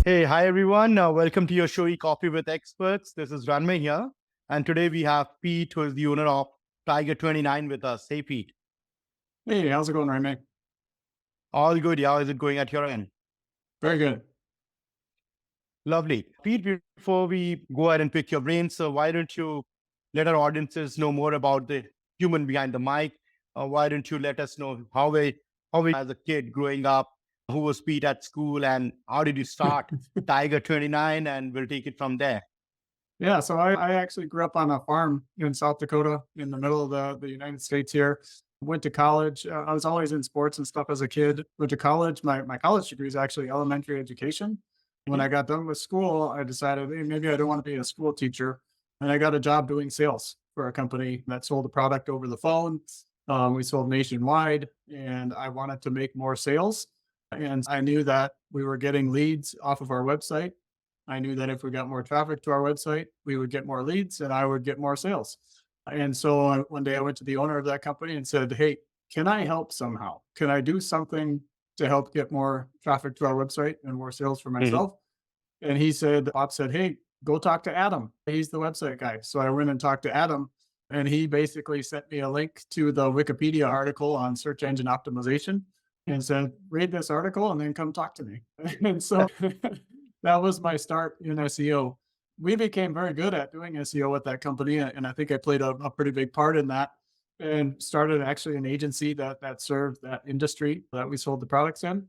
Hey, hi everyone. Welcome to your show, Coffee with Experts. This is Ranmay here. And today we have Pete, who is the owner of Tiger 29 with us. Hey, Pete. Hey, how's it going, Ranmay? All good. How is it going at your end? Very good. Lovely. Pete, before we go ahead and pick your brains, so why don't you let our audiences know more about the human behind the mic? Why don't you let us know how we as a kid growing up, who was Pete at school, and how did you start Tiger 29? And we'll take it from there. Yeah, so I actually grew up on a farm in South Dakota in the middle of the United States here. Went to college. I was always in sports and stuff as a kid. Went to college. My college degree is actually elementary education. When I got done with school, I decided, hey, maybe I don't want to be a school teacher. And I got a job doing sales for a company that sold a product over the phone. We sold nationwide, and I wanted to make more sales. And I knew that we were getting leads off of our website. I knew that if we got more traffic to our website, we would get more leads and I would get more sales. And so one day I went to the owner of that company and said, hey, can I help somehow? Can I do something to help get more traffic to our website and more sales for Mhm. myself? And he said, Bob said, hey, go talk to Adam. He's the website guy. So I went and talked to Adam, and he basically sent me a link to the Wikipedia article on search engine optimization and said, read this article and then come talk to me. And so that was my start in SEO. We became very good at doing SEO at that company, and I think I played a pretty big part in that, and started actually an agency that served that industry that we sold the products in.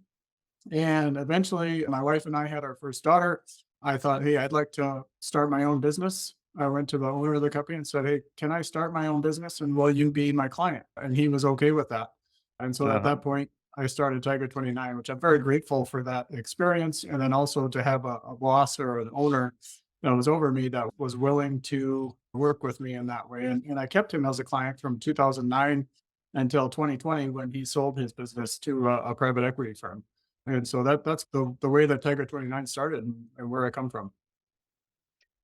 And eventually, my wife and I had our first daughter. I thought, hey, I'd like to start my own business. I went to the owner of the company and said, hey, can I start my own business and will you be my client? And he was okay with that. And so at Uh-huh. that point, I started Tiger 29, which I'm very grateful for that experience. And then also to have a boss or an owner that was over me that was willing to work with me in that way. And I kept him as a client from 2009 until 2020 when he sold his business to a private equity firm. And so that's the way that Tiger 29 started and where I come from.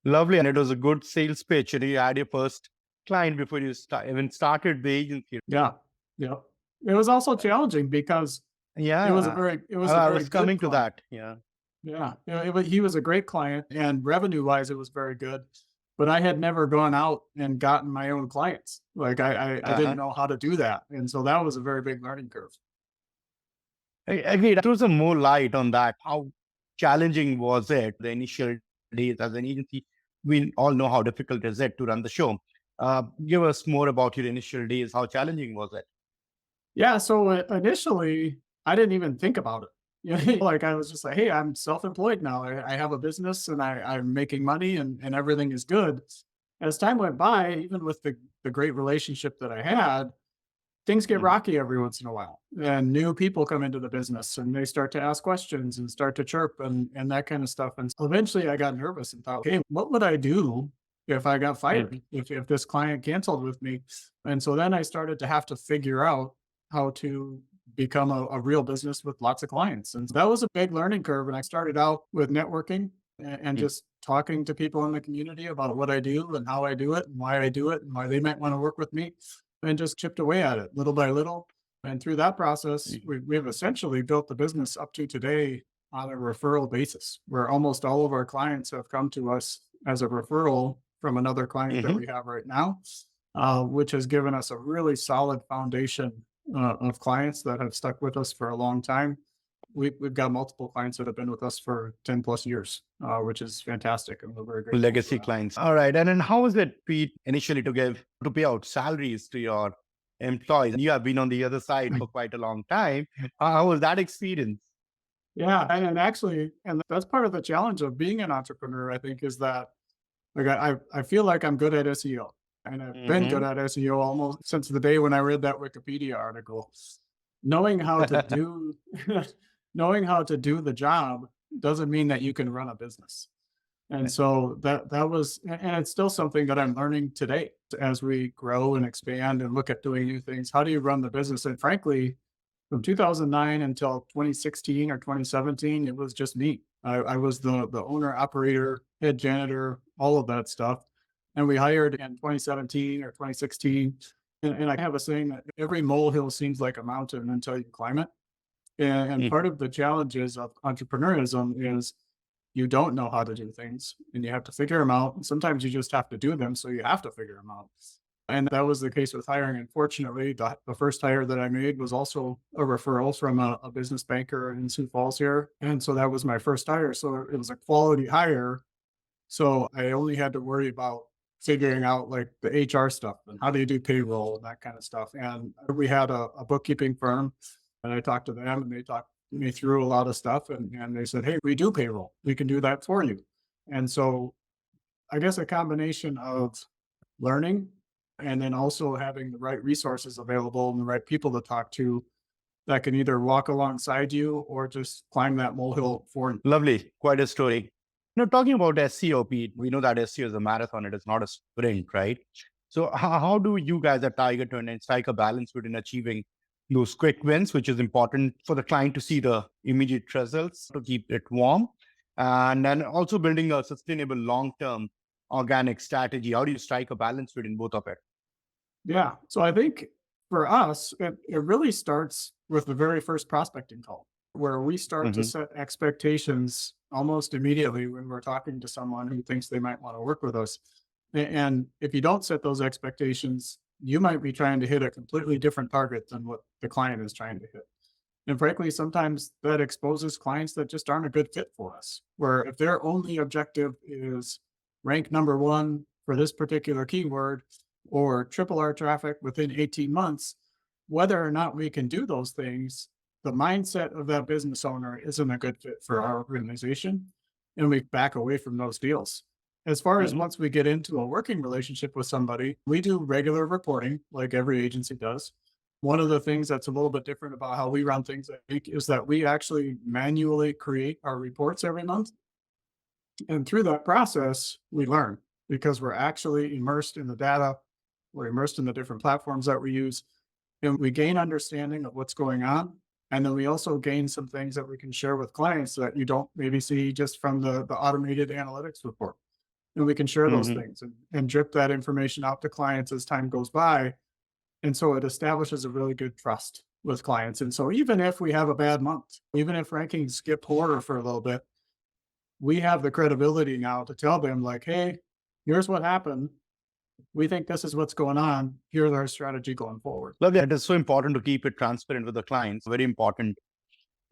Lovely. And it was a good sales pitch. You had your first client before you even started the agency. Yeah. Yeah. It was also challenging because Yeah, it was a I very was good coming to client. that. Yeah. Yeah. He was a great client, and revenue wise, it was very good. But I had never gone out and gotten my own clients. Like I didn't Uh-huh. know how to do that. And so that was a very big learning curve. Agreed. Throw some more light on that. How challenging was it the initial days as an agency? We all know how difficult is it to run the show. Give us more about your initial days. How challenging was it? Yeah, so initially, I didn't even think about it. You know, like I was just like, "Hey, I'm self-employed now. I have a business and I'm making money and everything is good." As time went by, even with the great relationship that I had, things get Mhm. rocky every once in a while, and new people come into the business and they start to ask questions and start to chirp and that kind of stuff. And so eventually, I got nervous and thought, "Hey, what would I do if I got fired? Mhm. If this client canceled with me?" And so then I started to have to figure out how to become a real business with lots of clients. And that was a big learning curve. And I started out with networking and Mhm. just talking to people in the community about what I do and how I do it and why I do it and why they might want to work with me, and just chipped away at it little by little. And through that process, Mhm. we've essentially built the business up to today on a referral basis, where almost all of our clients have come to us as a referral from another client that Mhm. we have right now, which has given us a really solid foundation of clients that have stuck with us for a long time. We've got multiple clients that have been with us for 10 plus years, which is fantastic. And we're very grateful for Legacy that. clients. All right. And then how was it, Pete, initially to pay out salaries to your employees? And you have been on the other side for quite a long time. How was that experience? Yeah. And actually, and that's part of the challenge of being an entrepreneur, I think, is that like I feel like I'm good at SEO. And I've been good Hmm. at SEO almost since the day when I read that Wikipedia article. Knowing how to do knowing how to do the job doesn't mean that you can run a business. And so that was, and it's still something that I'm learning today as we grow and expand and look at doing new things. How do you run the business? And frankly, from 2009 until 2016 or 2017, it was just me. I was the owner, operator, head janitor, all of that stuff. And we hired in 2017 or 2016. And I have a saying that every molehill seems like a mountain until you climb it. And part Hmm. of the challenges of entrepreneurism is you don't know how to do things and you have to figure them out. And sometimes you just have to do them. So you have to figure them out. And that was the case with hiring. Unfortunately, the first hire that I made was also a referral from a business banker in Sioux Falls here. And so that was my first hire. So it was a quality hire. So I only had to worry about figuring out like the HR stuff and how do you do payroll and that kind of stuff. And we had a bookkeeping firm and I talked to them and they talked me through a lot of stuff. And they said, hey, we do payroll. We can do that for you. And so I guess a combination of learning and then also having the right resources available and the right people to talk to that can either walk alongside you or just climb that molehill for you. Lovely. Quite a story. Talking about SEO, Pete, we know that SEO is a marathon. It is not a sprint, right? So how do you guys at Tiger Turn strike a balance between achieving those quick wins, which is important for the client to see the immediate results to keep it warm, and then also building a sustainable long-term organic strategy? How do you strike a balance between both of it? Yeah. So I think for us, it really starts with the very first prospecting call where we start to Hmm. set expectations almost immediately when we're talking to someone who thinks they might want to work with us. And if you don't set those expectations, you might be trying to hit a completely different target than what the client is trying to hit. And frankly, sometimes that exposes clients that just aren't a good fit for us, where if their only objective is rank number one for this particular keyword or triple our traffic within 18 months, whether or not we can do those things, the mindset of that business owner isn't a good fit for our organization. And we back away from those deals. As far as Hmm. once we get into a working relationship with somebody, we do regular reporting like every agency does. One of the things that's a little bit different about how we run things, I think, is that we actually manually create our reports every month. And through that process, we learn because we're actually immersed in the data, we're immersed in the different platforms that we use, and we gain understanding of what's going on. And then we also gain some things that we can share with clients that you don't maybe see just from the automated analytics report. And we can share those Hmm. things and drip that information out to clients as time goes by. And so it establishes a really good trust with clients. And so even if we have a bad month, even if rankings skip horror for a little bit, we have the credibility now to tell them like, hey, here's what happened. We think this is what's going on. Here's our strategy going forward. Lovely. It is so important to keep it transparent with the clients. Very important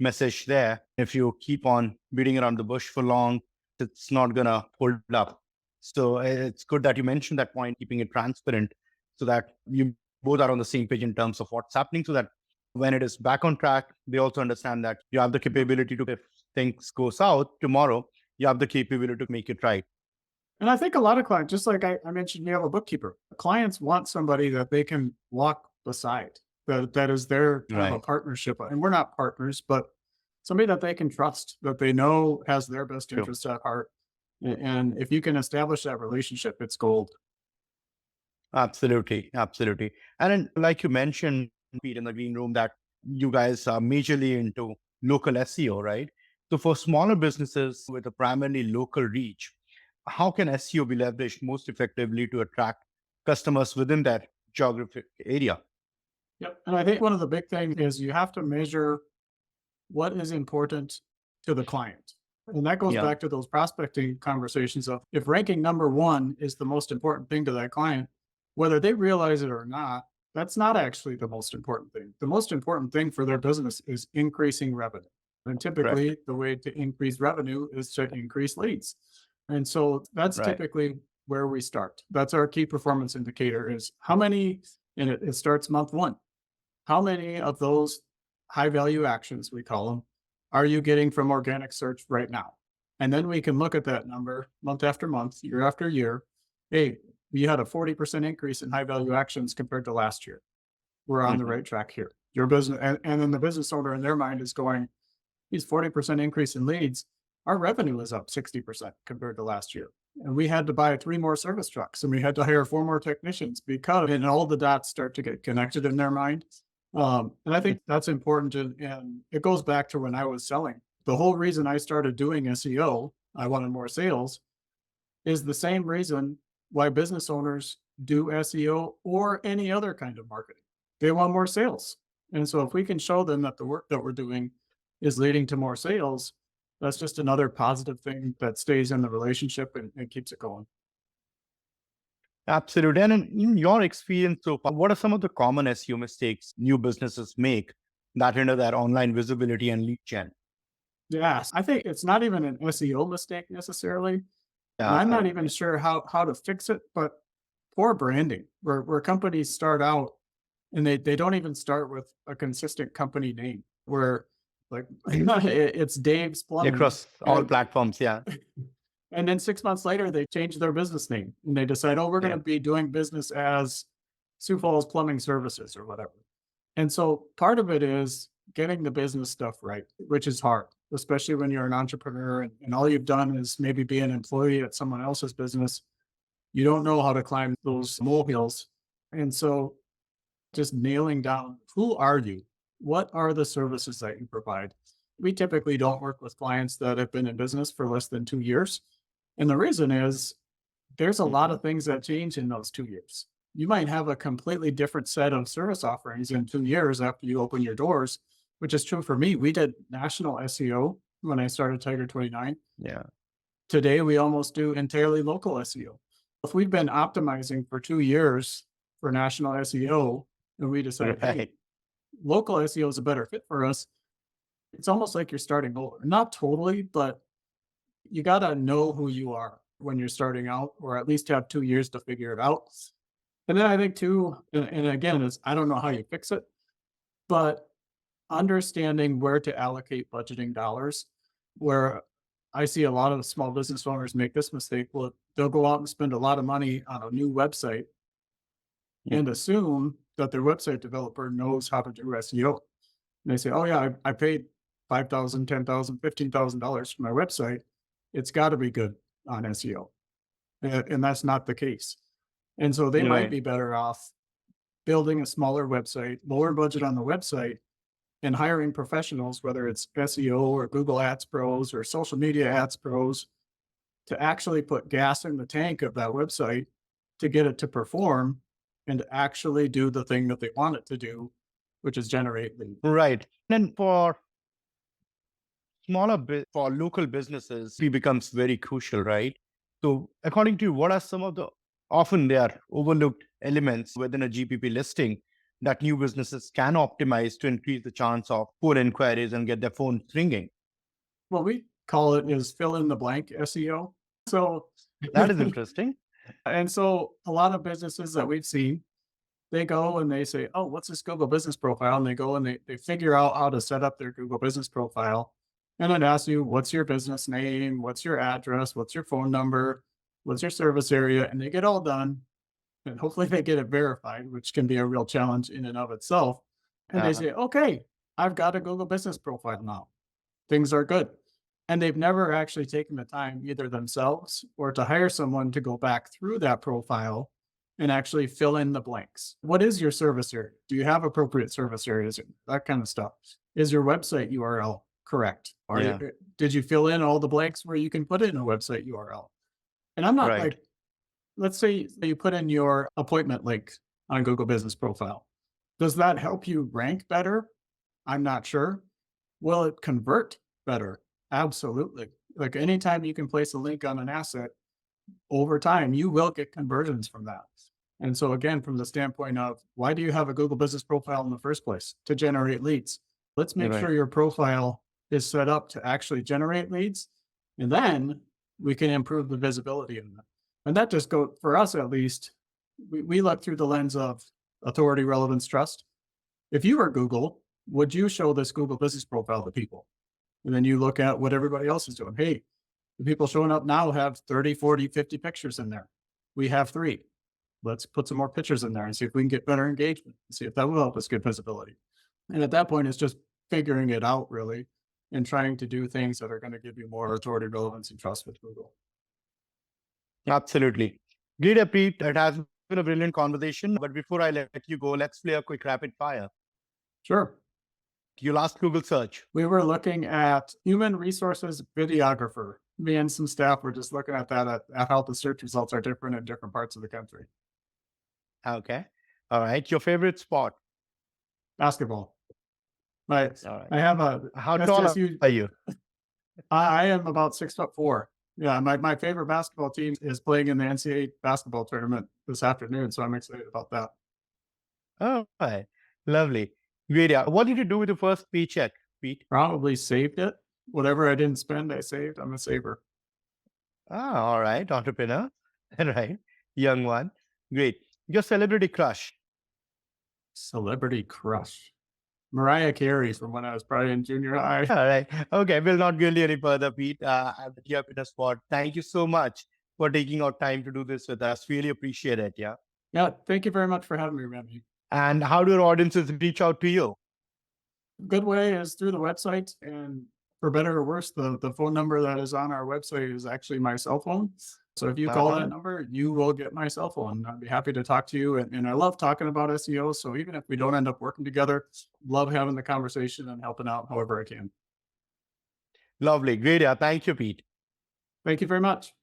message there. If you keep on beating around the bush for long, it's not going to hold up. So it's good that you mentioned that point, keeping it transparent so that you both are on the same page in terms of what's happening, so that when it is back on track, they also understand that you have the capability to, if things go south tomorrow, you have the capability to make it right. And I think a lot of clients, just like I mentioned, you have a bookkeeper. Clients want somebody that they can walk beside, that is their kind of a Right. partnership. And we're not partners, but somebody that they can trust, that they know has their best True. interests at heart. And if you can establish that relationship, it's gold. Absolutely. Absolutely. And then, like you mentioned, Pete, in the green room, that you guys are majorly into local SEO, right? So for smaller businesses with a primarily local reach, how can SEO be leveraged most effectively to attract customers within that geographic area? Yep. And I think one of the big things is you have to measure what is important to the client. And that goes Yeah. back to those prospecting conversations of if ranking number one is the most important thing to that client, whether they realize it or not, that's not actually the most important thing. The most important thing for their business is increasing revenue. And Correct. typically, the way to increase revenue is to increase leads. And so that's Right. typically where we start. That's our key performance indicator is how many, and it starts month one. How many of those high value actions, we call them, are you getting from organic search right now? And then we can look at that number month after month, year after year. Hey, we had a 40% increase in high value actions compared to last year. We're on the Mhm. right track here. Your business, and then the business owner in their mind is going, these 40% increase in leads, our revenue is up 60% compared to last year. And we had to buy 3 more service trucks and we had to hire 4 more technicians because, and all the dots start to get connected in their mind. And I think that's important. And it goes back to when I was selling. The whole reason I started doing SEO, I wanted more sales, is the same reason why business owners do SEO or any other kind of marketing. They want more sales. And so if we can show them that the work that we're doing is leading to more sales, That's just another positive thing that stays in the relationship and keeps it going. Absolutely. And in your experience so far, what are some of the common SEO mistakes new businesses make that hinder their online visibility and lead gen? Yes, I think it's not even an SEO mistake necessarily, and I'm Yeah. not even sure how to fix it, but poor branding, where companies start out and they don't even start with a consistent company name, where like it's Dave's Plumbing, Across all and platforms. Yeah. and then 6 months later they change their business name and they decide, oh, we're going Yeah. to be doing business as Sioux Falls Plumbing Services or whatever. And so part of it is getting the business stuff right, which is hard, especially when you're an entrepreneur and all you've done is maybe be an employee at someone else's business. You don't know how to climb those molehills. And so just nailing down, who are you? What are the services that you provide? We typically don't work with clients that have been in business for less than 2 years. And the reason is there's a lot Mhm. of things that change in those 2 years. You might have a completely different set of service offerings in 2 years after you open your doors, which is true for me. We did national SEO when I started Tiger 29. Yeah. Today, we almost do entirely local SEO. If we've been optimizing for 2 years for national SEO and we decide, hey, Right. local SEO is a better fit for us, it's almost like you're starting over. Not totally, but you got to know who you are when you're starting out, or at least have 2 years to figure it out. And then I think too, and again, is I don't know how you fix it, but understanding where to allocate budgeting dollars, where I see a lot of small business owners make this mistake. Well, they'll go out and spend a lot of money on a new website Yeah. and assume that their website developer knows how to do SEO. And they say, oh, yeah, I paid $5,000, $10,000, $15,000 for my website. It's got to be good on SEO. And that's not the case. And so they might Right. be better off building a smaller website, lower budget on the website, and hiring professionals, whether it's SEO or Google Ads pros or social media ads pros, to actually put gas in the tank of that website to get it to perform and to actually do the thing that they want it to do, which is generate leads. Right. And for for local businesses, it becomes very crucial, right? So, according to you, what are some of the often they are overlooked elements within a GPP listing that new businesses can optimize to increase the chance of pull inquiries and get their phone ringing? What we call it is fill in the blank SEO. So, That is interesting. and so a lot of businesses that we've seen, they go and they say, oh, what's this Google business profile? And they go and they figure out how to set up their Google business profile. And it asks you, what's your business name? What's your address? What's your phone number? What's your service area? And they get all done. And hopefully they get it verified, which can be a real challenge in and of itself. And they Uh, say, okay, I've got a Google business profile now. Things are good. And they've never actually taken the time either themselves or to hire someone to go back through that profile and actually fill in the blanks. What is your service area? Do you have appropriate service areas? That kind of stuff. Is your website URL correct? yeah. Did you fill in all the blanks where you can put in a website URL? And I'm not Right. like, let's say you put in your appointment link on a Google business profile. Does that help you rank better? I'm not sure. Will it convert better? Absolutely. Like anytime you can place a link on an asset over time, you will get conversions from that. And so again, from the standpoint of why do you have a Google business profile in the first place? To generate leads. Let's make Right. sure your profile is set up to actually generate leads. And then we can improve the visibility in that. And that just go for us at least, we look through the lens of authority, relevance, trust. If you were Google, would you show this Google business profile to people? And then you look at what everybody else is doing. Hey, the people showing up now have 30, 40, 50 pictures in there. We have 3. Let's put some more pictures in there and see if we can get better engagement and see if that will help us get visibility. And at that point, it's just figuring it out really and trying to do things that are going to give you more authority, relevance, and trust with Google. Absolutely. Great, Pete. It has been a brilliant conversation. But before I let you go, let's play a quick rapid fire. Sure. Your last Google search. We were looking at human resources videographer. Me and some staff were just looking at that, at how the search results are different in different parts of the country. Okay. All right. Your favorite sport. Basketball. My, All right. I have a How tall SDSU. are you? I am about 6'4". Yeah, my favorite basketball team is playing in the NCAA basketball tournament this afternoon, so I'm excited about that. Oh, right. Lovely. Great. Yeah. What did you do with the first paycheck, Pete? Probably saved it. Whatever I didn't spend, I saved. I'm a saver. Ah, all right. Entrepreneur. Right. Young one. Great. Your celebrity crush. Celebrity crush. Mariah Carey from when I was probably in junior high. All right. Okay. We'll not go any further, Pete. I'll put you up in a spot. Thank you so much for taking out time to do this with us. Really appreciate it. Yeah. Yeah, thank you very much for having me, Remy. And how do your audiences reach out to you? Good way is through the website, and for better or worse, the phone number that is on our website is actually my cell phone. So if you call Uh-huh. that number, you will get my cell phone. I'd be happy to talk to you. And I love talking about SEO. So even if we don't end up working together, love having the conversation and helping out however I can. Lovely. Great. Yeah. Thank you, Pete. Thank you very much.